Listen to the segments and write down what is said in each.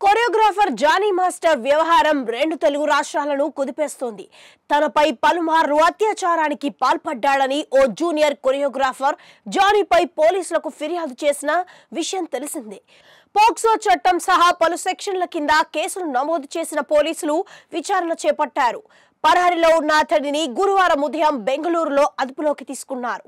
Choreographer Johnny master వ్యవహారం రెండు తెలుగు రాష్ట్రాలను కుదిపేస్తోంది. తనపై పలుమార్లు అత్యాచారానికి పాల్పడ్డాడని ఓ జూనియర్ కొరియోగ్రాఫర్ జానీపై పోలీసులకు ఫిర్యాదు చేసిన విషయం తెలిసిందే. పోక్సో చట్టం సహా పలు సెక్షన్ల కింద కేసులు నమోదు చేసిన పోలీసులు విచారణ చేపట్టారు. పరారీలో ఉన్న అతడిని గురువారం ఉదయం బెంగళూరులో అదుపులోకి తీసుకున్నారు.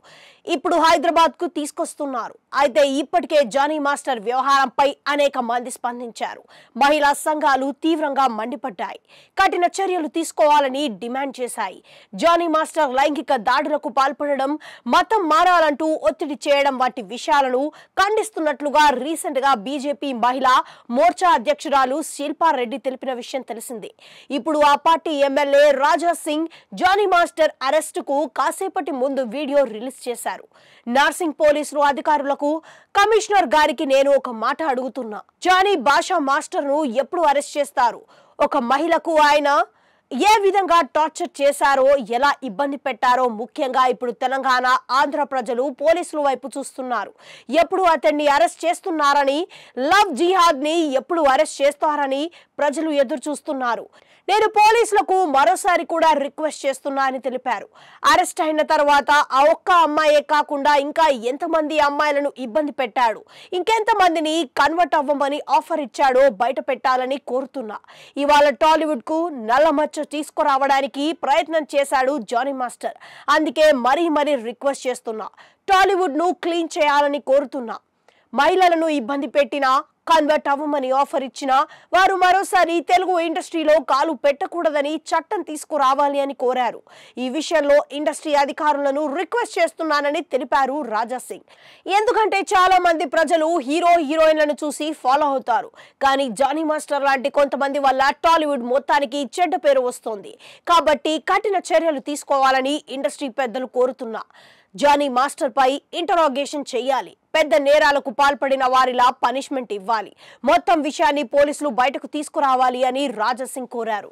ఇప్పుడు హైదరాబాద్ కు తీసుకొస్తున్నారు. అయితే ఇప్పటికే జానీ మాస్టర్ వ్యవహారంపై అనేక మంది స్పందించారు. మహిళా సంఘాలు తీవ్రంగా మండిపడ్డాయి. కఠిన చర్యలు తీసుకోవాలని డిమాండ్ చేశాయి. జానీ మాస్టర్ లైంగిక దాడులకు పాల్పడడం, మతం మారాలంటూ ఒత్తిడి చేయడం వంటి విషయాలను ఖండిస్తున్నట్లుగా రీసెంట్ గా బీజేపీ మహిళా మోర్చా అధ్యక్షురాలు శిల్పా రెడ్డి తెలిపిన విషయం తెలిసిందే. ఇప్పుడు ఆ party MLA Raja Singh Johnny master arrest కు కాసేపటి ముందు వీడియో రిలీజ్ చేశారు. నర్సింగ్ పోలీసులు అధికారులకు కమిషనర్ గారికి నేను ఒక మాట అడుగుతున్నా, జానీ భాషా మాస్టర్ ను ఎప్పుడు అరెస్ట్ చేస్తారు? ఒక మహిళకు ఆయన ఏ విధంగా టార్చర్ చేశారో, ఎలా ఇబ్బంది పెట్టారో ముఖ్యంగా ఇప్పుడు తెలంగాణ, ఆంధ్ర ప్రజలు పోలీసుల వైపు చూస్తున్నారు. ఎప్పుడు అతన్ని అరెస్ట్ చేస్తున్నారని, లవ్ జిహాద్ ని ఎప్పుడు అరెస్ట్ చేస్తారని ప్రజలు ఎదురు చూస్తున్నారు. నేను పోలీసులకు మరోసారి కూడా రిక్వెస్ట్ చేస్తున్నా అని తెలిపారు. అరెస్ట్ అయిన తర్వాత ఆ ఒక్క అమ్మాయే కాకుండా ఇంకా ఎంతమంది అమ్మాయిలను ఇబ్బంది పెట్టాడు, ఇంకెంతమందిని కన్వర్ట్ అవ్వమని ఆఫర్ ఇచ్చాడో బయట పెట్టాలని కోరుతున్నా. ఇవాళ టాలీవుడ్ కు నల్లమచ్చ తీసుకురావడానికి ప్రయత్నం చేశాడు జానీ మాస్టర్. అందుకే మరీ రిక్వెస్ట్ చేస్తున్నా, టాలీవుడ్ ను క్లీన్ చేయాలని కోరుతున్నా. మహిళలను ఇబ్బంది పెట్టినా, కన్వర్ట్ అవ్వమని ఆఫర్ ఇచ్చినా వారు మరోసారి తెలుగు ఇండస్ట్రీలో కాలు పెట్టకూడదని చట్టం తీసుకురావాలి అని కోరారు. ఈ విషయంలో ఇండస్ట్రీ అధికారులను రిక్వెస్ట్ చేస్తున్నానని తెలిపారు రాజా సింగ్. ఎందుకంటే చాలా మంది ప్రజలు హీరో హీరోయిన్లను చూసి ఫాలో అవుతారు. కానీ జానీ మాస్టర్ లాంటి కొంతమంది వల్ల టాలీవుడ్ మొత్తానికి చెడ్డ పేరు వస్తోంది. కాబట్టి కఠిన చర్యలు తీసుకోవాలని ఇండస్ట్రీ పెద్దలు కోరుతున్నా. జానీ మాస్టర్ పై ఇంటరాగేషన్ చేయాలి. పెద్ద నేరాలకు పాల్పడిన వారిలా పనిష్మెంట్ ఇవ్వాలి. మొత్తం విషయాన్ని పోలీసులు బయటకు తీసుకురావాలి అని రాజా సింగ్ కోరారు.